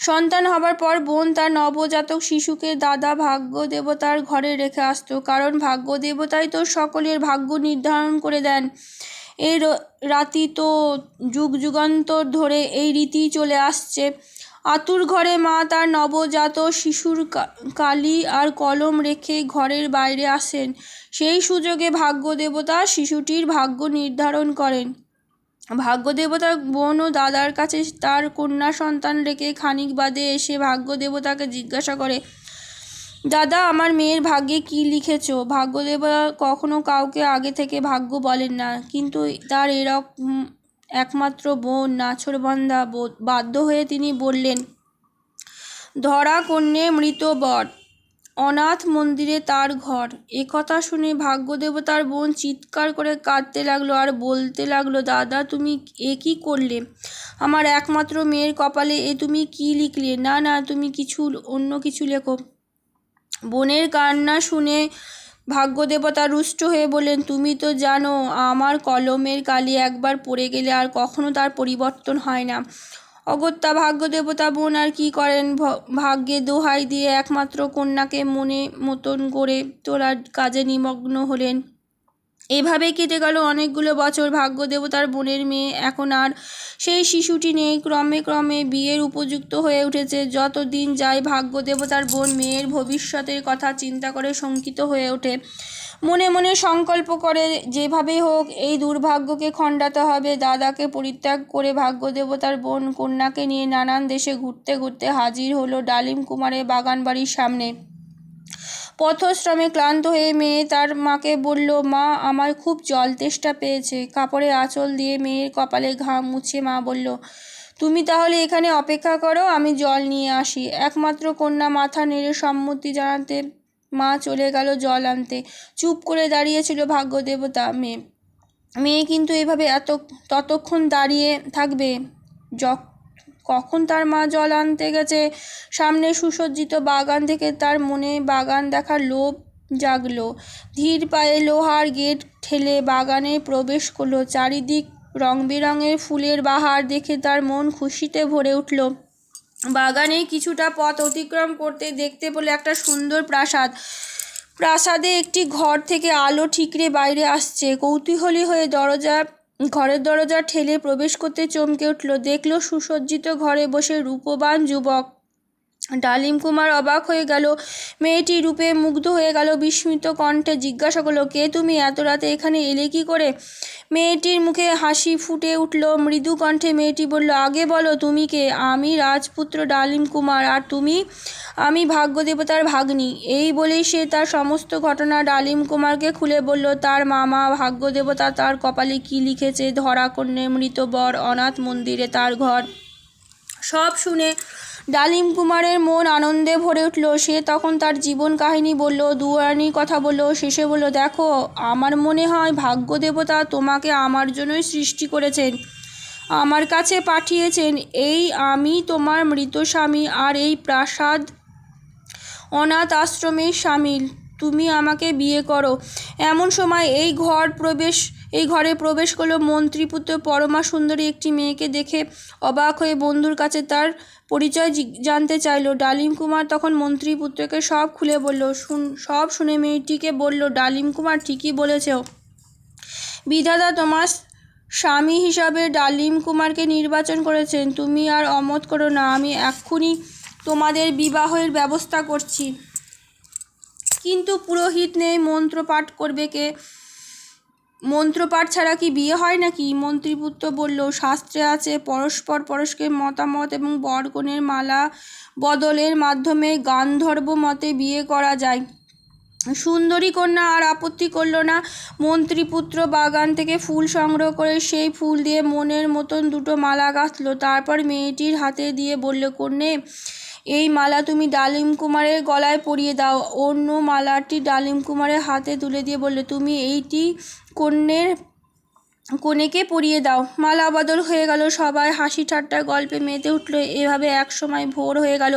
সন্তান হবার পর বোন তার নবজাতক শিশুকে দাদা ভাগ্যদেবতার ঘরে রেখে আসতো। কারণ ভাগ্যদেবতাই তো সকলের ভাগ্য নির্ধারণ করে দেন। এই রাতি তো যুগ যুগান্তর ধরে এই রীতি চলে আসছে। আতুর ঘরে মা তার নবজাত শিশুর কালি আর কলম রেখে ঘরের বাইরে আসেন। সেই সুযোগে ভাগ্যদেবতা শিশুটির ভাগ্য নির্ধারণ করেন। ভাগ্যদেবতার বোন ও দাদার কাছে তার কন্যা সন্তান রেখে খানিক বাদে এসে ভাগ্যদেবতাকে জিজ্ঞাসা করে, দাদা, আমার মেয়ের ভাগ্যে কি লিখেছ? ভাগ্যদেবতা কখনো কাউকে আগে থেকে ভাগ্য বলেন না, কিন্তু তার এরকম একমাত্র বোন নাছোড়বান্দা বাধ্য হয়ে তিনি বললেন, ধরা কন্যে মৃত বর, অনাথ মন্দিরে তার ঘর। একথা শুনে ভাগ্যদেবতার বোন চিৎকার করে কাঁদতে লাগলো আর বলতে লাগলো, দাদা, তুমি এ কী করলে? আমার একমাত্র মেয়ের কপালে এ তুমি কি লিখলে? না না, তুমি অন্য কিছু লেখো। বোনের কান্না শুনে ভাগ্যদেবতা রুষ্ট হয়ে বললেন, তুমি তো জানো আমার কলমের কালি একবার পড়ে গেলে আর কখনো তার পরিবর্তন হয় না। অগত্যা ভাগ্যদেবতা বোন আর কি করেন, ভাগ্যে দোহাই দিয়ে একমাত্র কন্যাকে মনে মতন করে তোলার কাজে নিমগ্ন হলেন। এভাবে কেটে গেল অনেকগুলো বছর। ভাগ্যদেবতার বোনের মেয়ে এখন আর সেই শিশুটি নেই। ক্রমে ক্রমে বিয়ের উপযুক্ত হয়ে উঠেছে। যত দিন যায় ভাগ্যদেবতার বোন মেয়ের ভবিষ্যতের কথা চিন্তা করে শঙ্কিত হয়ে ওঠে। মনে মনে সংকল্প করে যেভাবে হোক এই দুর্ভাগ্যকে খণ্ডাতে হবে। দাদাকে পরিত্যাগ করে ভাগ্যদেবতার বোন কন্যাকে নিয়ে নানান দেশে ঘুরতে ঘুরতে হাজির হলো ডালিম কুমারের বাগান বাড়ির সামনে। পথশ্রমে ক্লান্ত হয়ে মেয়ে তার মাকে বলল, মা, আমার খুব জল তেষ্টা পেয়েছে। কাপড়ে আঁচল দিয়ে মেয়ের কপালে ঘাম মুছে মা বলল, তুমি তাহলে এখানে অপেক্ষা করো, আমি জল নিয়ে আসি। একমাত্র কন্যা মাথা নেড়ে সম্মতি জানাতে মা চলে গেল জল আনতে। চুপ করে দাঁড়িয়েছিল ভাগ্যদেবতা। মেয়ে কিন্তু এভাবে ততক্ষণ দাঁড়িয়ে থাকবে কখন তার মা জল আনতে গেছে। সামনে সুসজ্জিত বাগান থেকে তার মনে বাগান দেখার লোভ জাগলো। ধীর পায়ে লোহার গেট ঠেলে বাগানে প্রবেশ করলো। চারিদিক রং বেরঙের ফুলের বাহার দেখে তার মন খুশিতে ভরে উঠল। বাগানে কিছুটা পথ অতিক্রম করতে দেখতে পেল একটা সুন্দর প্রাসাদ। প্রাসাদে একটি ঘর থেকে আলো ঠিকরে বাইরে আসছে। কৌতূহলী হয়ে দরজা ঘরের দরজা ঠেলে প্রবেশ করতে চমকে উঠল। দেখল সুসজ্জিত ঘরে বসে রূপবান যুবক। ডালিম কুমার অবাক হয়ে গেল। মেয়েটি রূপে মুগ্ধ হয়ে গেল। বিস্মিত কণ্ঠে জিজ্ঞাসা করলো, কে তুমি? এত রাতে এখানে এলে কি করে? মেয়েটির মুখে হাসি ফুটে উঠল। মৃদু কণ্ঠে মেয়েটি বলল, আগে বলো তুমি কে? আমি রাজপুত্র ডালিম কুমার। আর তুমি? আমি ভাগ্যদেবতার ভাগ্নি। এই বলেই সে তার সমস্ত ঘটনা ডালিম কুমারকে খুলে বলল। তার মামা ভাগ্যদেবতা তার কপালে কি লিখেছে, ধরা কন্যে, মৃত বর, অনাথ মন্দিরে তার ঘর, সব শুনে ডালিম কুমারের মন আনন্দে ভরে উঠল। সে তখন তার জীবন কাহিনী বলল, দুয়ারানির কথা বলল। শেষে বলল, দেখো, আমার মনে হয় ভাগ্যদেবতা তোমাকে আমার জন্যই সৃষ্টি করেছেন, আমার কাছে পাঠিয়েছেন। আমি তোমার মৃত স্বামী, আর এই প্রাসাদ অনাথ আশ্রমের সামিল। তুমি আমাকে বিয়ে করো। এমন সময় এই ঘরে প্রবেশ করলো মন্ত্রীপুত্র পরমা সুন্দরী একটি মেয়েকে দেখে অবাক হয়ে বন্ধুর কাছে তার পরিচয় জানতে চাইল। ডালিম কুমার তখন মন্ত্রীপুত্রকে সব খুলে বলল। সব শুনে মেয়েটিকে বলল, ডালিম কুমার ঠিকই বলেছ, বিধাতা তোমার স্বামী হিসাবে ডালিম কুমারকে নির্বাচন করেছেন। তুমি আর অমত করো না, আমি এক্ষুনি তোমাদের বিবাহের ব্যবস্থা করছি। কিন্তু পুরোহিত নেই, মন্ত্রপাঠ করবে কে? মন্ত্রপাঠ ছাড়া কি বিয়ে হয় নাকি? মন্ত্রীপুত্র বলল, শাস্ত্রে আছে, পরস্পরকে মতামত এবং বরকনের মালা বদলের মাধ্যমে গান্ধর্ব মতে বিয়ে করা যায়। সুন্দরী কন্যা আর আপত্তি করল না। মন্ত্রীপুত্র বাগান থেকে ফুল সংগ্রহ করে সেই ফুল দিয়ে মনের মতন দুটো মালা গাঁথল। তারপর মেয়েটির হাতে দিয়ে বলল, কন্যে, এই মালা তুমি ডালিম কুমারের গলায় পরিয়ে দাও। অন্য মালাটি ডালিম কুমারের হাতে তুলে দিয়ে বলল, তুমি এইটি কনেকে পরিয়ে দাও। মালা বদল হয়ে গেল। সবাই হাসি ঠাট্টা গল্পে মেতে উঠল। এভাবে এক সময় ভোর হয়ে গেল।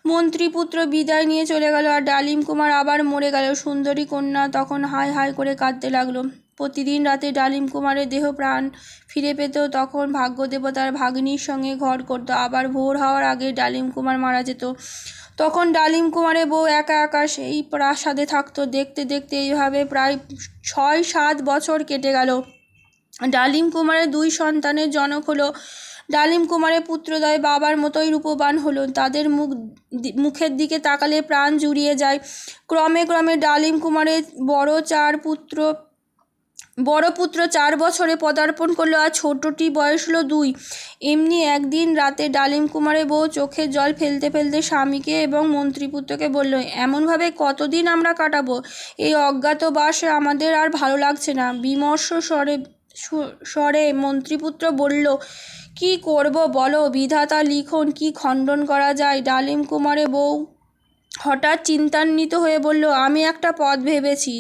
মন্ত্রীপুত্র বিদায় নিয়ে চলে গেল, আর ডালিম কুমার আবার মরে গেল। সুন্দরী কন্যা তখন হাই হাই করে কাঁদতে লাগলো। প্রতিদিন রাতে ডালিম কুমারের দেহ প্রাণ ফিরে পেত। তখন ভাগ্যদেবতার ভাগ্নির সঙ্গে ঘর করত। আবার ভোর হওয়ার আগে ডালিম কুমার মারা যেত। তখন ডালিম কুমারের বউ একা একা সেই প্রাসাদে থাকতো। দেখতে দেখতে এইভাবে প্রায় 6-7 বছর কেটে গেল। ডালিম কুমারের 2 সন্তানের জনক হলো। ডালিম কুমারের পুত্রদ্বয় বাবার মতোই রূপবান হলো। তাদের মুখের দিকে তাকালে প্রাণ জুড়িয়ে যায়। ক্রমে ক্রমে ডালিম কুমারের বড় পুত্র 4 বছরে পদার্পণ করলো, আর ছোটটি বয়স হলো 2। এমনি একদিন রাতে ডালিম কুমারের বউ চোখের জল ফেলতে ফেলতে স্বামীকে এবং মন্ত্রীপুত্রকে বলল, এমনভাবে কতদিন আমরা কাটাবো? এই অজ্ঞাতবাসে আমাদের আর ভালো লাগছে না। বিমর্ষ স্বরে মন্ত্রীপুত্র বলল, কি করব বলো, বিধাতা লিখন, কি খণ্ডন করা যায়? ডালিম কুমারের বউ হঠাৎ চিন্তান্বিত হয়ে বলল, আমি একটা পথ ভেবেছি।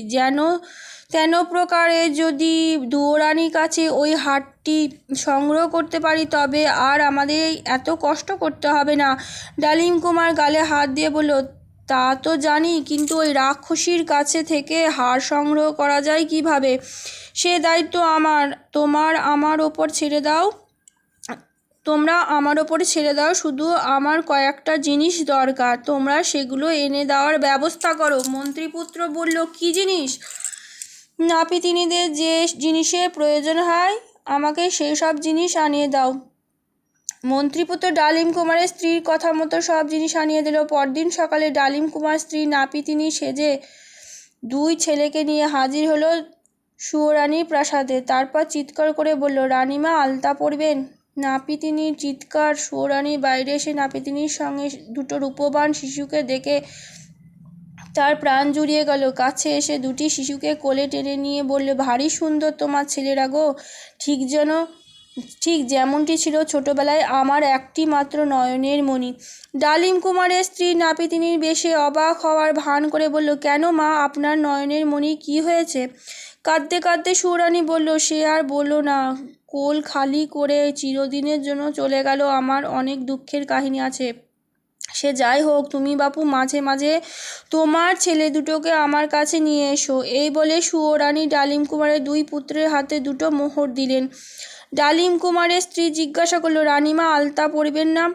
তেন প্রকারে যদি দুয়োরানির কাছে ওই হারটি সংগ্রহ করতে পারি, তবে আর আমাদের এত কষ্ট করতে হবে না। ডালিম কুমার গালে হাত দিয়ে বলল, তা তো জানি, কিন্তু ওই রাক্ষসীর কাছে থেকে হার সংগ্রহ করা যায় কিভাবে? সে দায়িত্ব তোমরা আমার ওপর ছেড়ে দাও। শুধু আমার কয়েকটা জিনিস দরকার, তোমরা সেগুলো এনে দেওয়ার ব্যবস্থা করো। মন্ত্রীপুত্র বলল, কি জিনিস? নাপিতিনীদের যে জিনিসের প্রয়োজন হয়, আমাকে সেই সব জিনিস আনিয়ে দাও। মন্ত্রীপুত্র ডালিম কুমারের স্ত্রীর কথা মতো সব জিনিস আনিয়ে দিল। পরদিন সকালে ডালিম কুমার স্ত্রী নাপিতিনী সেজে 2 ছেলেকে নিয়ে হাজির হলো সুয়োরানির প্রাসাদে। তারপর চিৎকার করে বলল, রানীমা, আলতা পরবেন? নাপিতিনীর চিৎকার। সুয়োরানী বাইরে এসে নাপিতিনীর সঙ্গে 2টো রূপবান শিশুকে দেখে তার প্রাণ জুড়িয়ে গেল। কাছে এসে 2টি শিশুকে কোলে টেনে নিয়ে বলল, ভারী সুন্দর তোমার ছেলেরা গো, ঠিক যেমনটি ছিল ছোটবেলায় আমার একটি মাত্র নয়নের মণি। ডালিম কুমারের স্ত্রী নাপিতিনীর বেশে অবাক হওয়ার ভান করে বলল, কেন মা, আপনার নয়নের মণি কি হয়েছে? কাঁদতে কাঁদতে সুয়োরানী বলল, সে আর বলো না, কোল খালি করে চিরদিনের জন্য চলে গেল। আমার অনেক দুঃখের কাহিনী আছে। সে যাই হোক, তুমি বাপু মাঝে মাঝে তোমার ছেলে দুটোকে আমার কাছে নিয়ে এসো। এই বলে সুয়োরানী ডালিম কুমারের 2 পুত্রের হাতে 2টো মোহর দিলেন। ডালিম কুমারের স্ত্রী জিজ্ঞাসা করল, রানীমা, আলতা পরবেন না?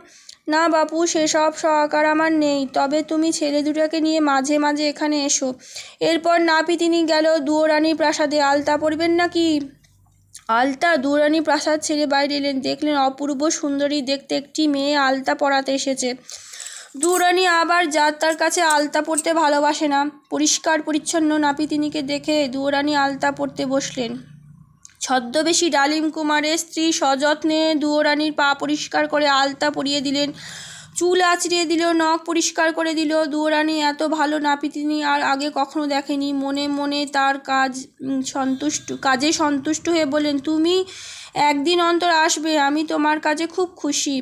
না বাপু, সেসব সহকার আমার নেই, তবে তুমি ছেলে দুটোকে নিয়ে মাঝে মাঝে এখানে এসো। এরপর নাপিতিনী গেল দুয়োরানির প্রাসাদে। আলতা পরবেন না কি? আলতা। দুরানী প্রাসাদ ছেড়ে বাইরে এলেন, দেখলেন অপূর্ব সুন্দরী দেখতে একটি মেয়ে আলতা পরাতে এসেছে। দুরানী আবার যার তার কাছে আলতা পরতে ভালোবাসে না। পরিষ্কার পরিচ্ছন্ন নাপিতিনীকে দেখে দুরানী আলতা পরতে বসলেন। ছদ্মবেশী ডালিম কুমারের স্ত্রী সযত্নে দুরানীর পা পরিষ্কার করে আলতা পরিয়ে দিলেন, চুল আঁচড়িয়ে দিল, নখ পরিষ্কার করে দিল। দুরানী এত ভালো নাপিতিনী আর আগে কখনো দেখেনি। মনে মনে তার কাজে সন্তুষ্ট হয়ে বললেন, তুমি একদিন অন্তর আসবে, আমি তোমার কাজে খুব খুশি।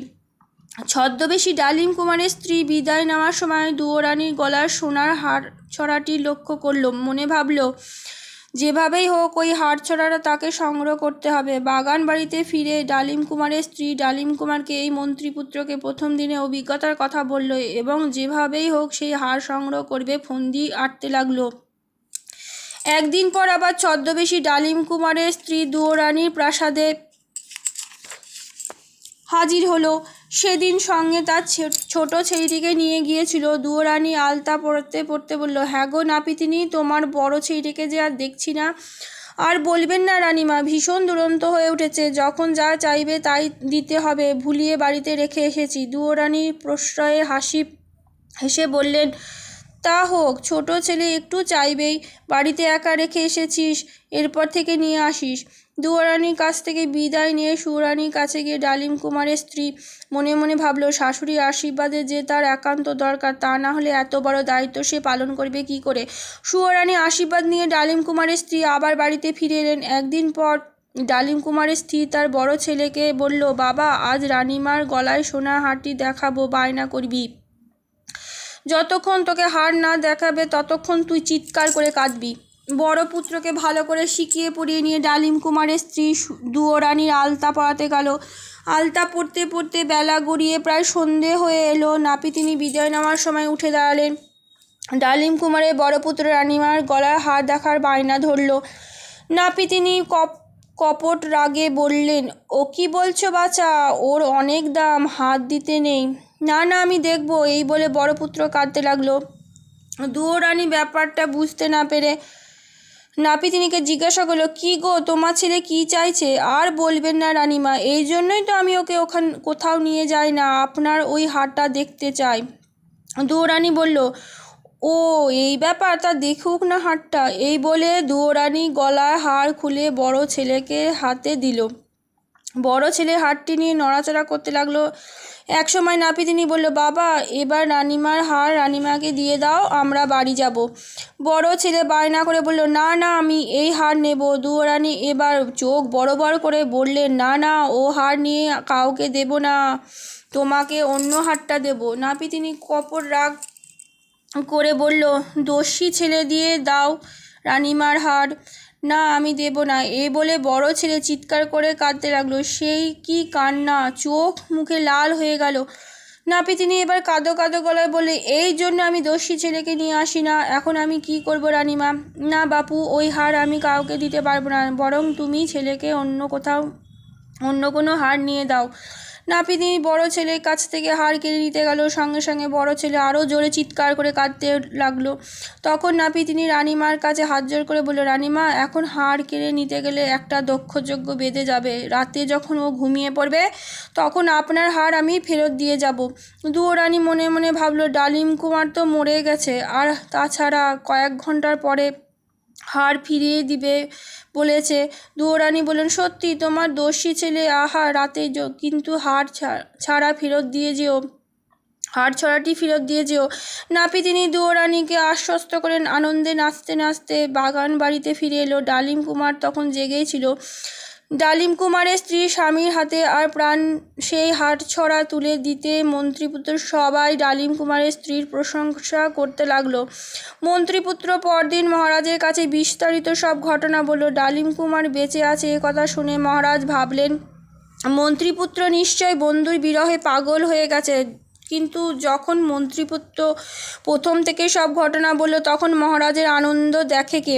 ছদ্মবেশী ডালিম কুমারের স্ত্রী বিদায় নেওয়ার সময় দুরানীর গলার সোনার হার ছড়াটি লক্ষ্য করল। মনে ভাবল, যেভাবেই হোক ওই হার ছড়াটা তাকে সংগ্রহ করতে হবে। বাগান বাড়িতে ফিরে ডালিম কুমারের স্ত্রী ডালিম কুমারকে এই মন্ত্রীপুত্রকে প্রথম দিনে অভিজ্ঞতার কথা বলল এবং যেভাবেই হোক সেই হার সংগ্রহ করবে ফন্দি আঁটতে লাগলো। একদিন পর আবার ছদ্মবেশী ডালিম কুমারের স্ত্রী দুরানীর প্রাসাদে হাজির হলো। সেদিন সঙ্গে তার ছোট ছেলেটিকে নিয়ে গিয়েছিল। দুরানী আলতা পরতে পরতে বলল, হ্যাঁ গো নাপিতিনী, তোমার বড় ছেলেটিকে যে আর দেখছি না। আর বলবেন না রানীমা, ভীষণ দুরন্ত হয়ে উঠেছে, যখন যা চাইবে তাই দিতে হবে, ভুলিয়ে বাড়িতে রেখে এসেছি। দুরানী প্রশ্রয়ে হেসে বললেন, তা হোক, ছোট ছেলে একটু চাইবেই, বাড়িতে একা রেখে এসেছিস, এরপর থেকে নিয়ে আসিস। দুরানীর কাছ থেকে বিদায় নিয়ে সুরানীর কাছে গিয়ে ডালিম কুমারের স্ত্রী মনে মনে ভাবল, শাশুড়ির আশীর্বাদে যে তার একান্ত দরকার, তা না হলে এত বড় দায়িত্ব সে পালন করবে কি করে। সুরানী আশীর্বাদ নিয়ে ডালিম কুমারের স্ত্রী আবার বাড়িতে ফিরে এলেন। একদিন পর ডালিম কুমারের স্ত্রী তার বড় ছেলেকে বলল, বাবা, আজ রানীমার গলায় সোনার হারটি দেখাবো, বায়না করবি। যতক্ষণ তোকে হার না দেখাবে ততক্ষণ তুই চিৎকার করে কাঁদবি। বড় পুত্রকে ভালো করে শিখিয়ে পড়িয়ে নিয়ে ডালিম কুমারের স্ত্রী দুরানীর আলতা পরাতে গেল। আলতা পরতে পরতে বেলা গড়িয়ে প্রায় সন্ধে হয়ে এলো। নাপিতিনী বিদায় নেওয়ার সময় উঠে দাঁড়ালেন। ডালিম কুমারের বড় পুত্র রানীমার গলার হার দেখার বায়না ধরল। নাপিতিনী কপট রাগে বললেন, ও কি বলছো বাছা, ওর অনেক দাম, হাত দিতে নেই। না না, আমি দেখব, এই বলে বড় পুত্র কাঁদতে লাগলো। দুরানী ব্যাপারটা বুঝতে না পেরে নাপিতিনীকে জিজ্ঞাসা করলো, কি গো, তোমার ছেলে কি চাইছে? আর বলবেন না রানীমা, এই জন্যই তো আমি ওকে কোথাও নিয়ে যাই না, আপনার ওই হারটা দেখতে চাই। দুরানী বলল, ও এই ব্যাপার, তা দেখুক না হারটা। এই বলে দুরানী গলার হার খুলে বড় ছেলেকে হাতে দিল। বড় ছেলে হারটি নিয়ে নড়াচড়া করতে লাগলো। একসময় নাপিতিনী বলল, বাবা, এবার রানীমার হার রানীমাকে দিয়ে দাও, আমরা বাড়ি যাব। বড় ছেলে বায়না করে বলল, না না, আমি এই হার নেব। দুরানী এবার চোখ বড় বড় করে বললেন, না না, ও হার নিয়ে কাউকে দেব না, তোমাকে অন্য হারটা দেব। নাপিতিনী কপট রাগ করে বলল, দস্যি ছেলে, দিয়ে দাও রানীমার হার। না, আমি দেব না। এই বলে বড় ছেলে চিৎকার করে কাঁদতে লাগলো। সেই কি কান্না, চোখ মুখে লাল হয়ে গেল। নাপিতিনী এবার কাঁদো কাঁদো গলায় বলে, এই জন্য আমি দস্যি ছেলেকে নিয়ে আসি না। এখন আমি কি করব রানীমা? না বাপু, ওই হার আমি কাউকে দিতে পারবো না, বরং তুমি ছেলেকে অন্য কোনো হার নিয়ে দাও। নাপিতিনী বড় ছেলের কাছ থেকে হার কেড়ে নিতে গেল। সঙ্গে সঙ্গে বড় ছেলে আরও জোরে চিৎকার করে কাঁদতে লাগলো। তখন নাপিতিনী রানীমার কাছে হাত জোর করে বলল, রানীমা, এখন হার কেড়ে নিতে গেলে একটা দক্ষযজ্ঞ বেঁধে যাবে। রাতে যখন ও ঘুমিয়ে পড়বে তখন আপনার হার আমি ফেরত দিয়ে যাব। দুরানী মনে মনে ভাবল, ডালিম কুমার তো মরে গেছে, আর তাছাড়া কয়েক ঘন্টার পরে হার ফিরিয়ে দিবে বলেছে। দুরানী বললেন, সত্যি তোমার দস্যি ছেলে, আহা, রাতে কিন্তু হার ছাড়া ফেরত দিয়ে যেও, হার ছড়াটি ফেরত দিয়ে যেও। নাপিতিনী দুরানীকে আশ্বস্ত করেন। আনন্দে নাচতে নাচতে বাগান বাড়িতে ফিরে এলো। ডালিম কুমার তখন জেগেই ছিল। ডালিম কুমারের স্ত্রী স্বামীর হাতে আর প্রাণ সেই হার ছড়া তুলে দিতে মন্ত্রীপুত্র সবাই ডালিম কুমারের স্ত্রীর প্রশংসা করতে লাগলো। মন্ত্রীপুত্র পরদিন মহারাজের কাছে বিস্তারিত সব ঘটনা বলল। ডালিম কুমার বেঁচে আছে এ কথা শুনে মহারাজ ভাবলেন, মন্ত্রীপুত্র নিশ্চয় বন্ধুর বিরহে পাগল হয়ে গেছে। কিন্তু যখন মন্ত্রীপুত্র প্রথম থেকে সব ঘটনা বলল তখন মহারাজের আনন্দ দেখে কে?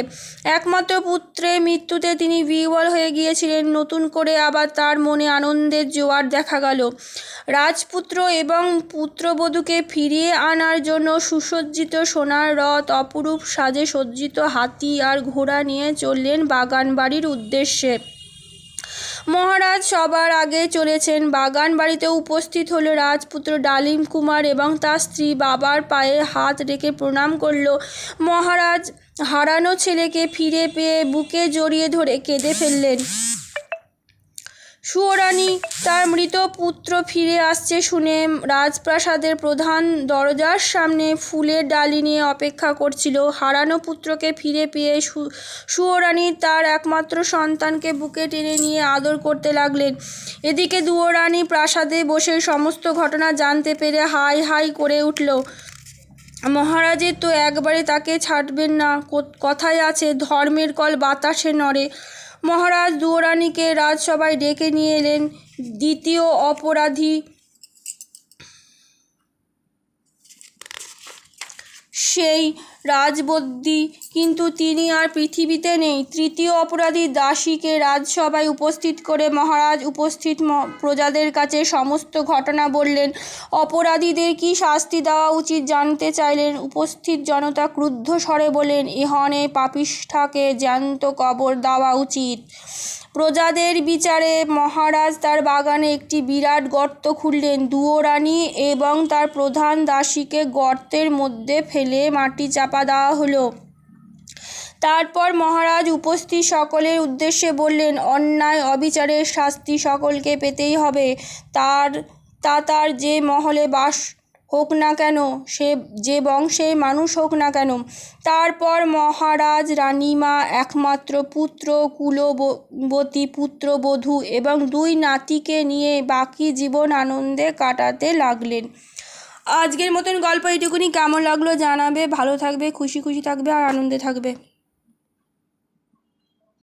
একমাত্র পুত্রের মৃত্যুতে তিনি বিহ্বল হয়ে গিয়েছিলেন। নতুন করে আবার তার মনে আনন্দের জোয়ার দেখা গেল। রাজপুত্র এবং পুত্রবধূকে ফিরিয়ে আনার জন্য সুসজ্জিত সোনার রথ, অপরূপ সাজে সজ্জিত হাতি আর ঘোড়া নিয়ে চললেন বাগান বাড়ির উদ্দেশ্যে। মহারাজ সবার আগে চলেছেন। বাগান বাড়িতে উপস্থিত হলো রাজপুত্র ডালিম কুমার এবং তার স্ত্রী বাবার পায়ে হাত রেখে প্রণাম করল। মহারাজ হারানো ছেলেকে ফিরে পেয়ে বুকে জড়িয়ে ধরে কেঁদে ফেললেন। সুয়োরানী তার মৃত পুত্র ফিরে আসছে শুনে রাজপ্রাসাদের প্রধান দরজার সামনে ফুলের ডালি নিয়ে অপেক্ষা করছিল। হারানো পুত্রকে ফিরে পেয়ে সুয়োরানী তার একমাত্র সন্তানকে বুকে টেনে নিয়ে আদর করতে লাগলেন। এদিকে দুয়োরানী প্রাসাদে বসে সমস্ত ঘটনা জানতে পেরে হাই হাই করে উঠল। মহারাজের তো একবারে তাকে ছাড়বেন না, কথায় আছে ধর্মের কল বাতাসে নড়ে। মহারাজ দুয়োরানীকে রাজসভায় ডেকে নিয়ে এলেন। দ্বিতীয় অপরাধী সেই রাজবদ্যি, কিন্তু তিনি আর পৃথিবীতে নেই। তৃতীয় অপরাধী দাসীকে রাজসভায় উপস্থিত করে মহারাজ উপস্থিত প্রজাদের কাছে সমস্ত ঘটনা বললেন। অপরাধীদের কি শাস্তি দেওয়া উচিত জানতে চাইলেন। উপস্থিত জনতা ক্রুদ্ধ স্বরে বললেন, এহনে পাপিষ্ঠাকে জ্যান্ত কবর দেওয়া উচিত। প্রজাদের বিচারে মহারাজ তার বাগানে একটি বিরাট গর্ত খুঁড়লেন। দুয়োরানী এবং তার প্রধান দাসীকে গর্তের মধ্যে ফেলে মাটি চাপা দেওয়া হলো। তারপর মহারাজ উপস্থিত সকলের উদ্দেশ্যে বললেন, অন্যায় অবিচারের শাস্তি সকলকে পেতেই হবে, তার যে মহলে বাস হোক না কেন, সে যে বংশের মানুষ হোক না কেন। তারপর মহারাজ রানীমা, একমাত্র পুত্র, কুলবতী পুত্রবধূ এবং 2 নাতিকে নিয়ে বাকি জীবন আনন্দে কাটাতে লাগলেন। আজকের মতন গল্প এইটুকুনি। কেমন লাগলো জানাবে। ভালো থাকবে, খুশি থাকবে আর আনন্দে থাকবে।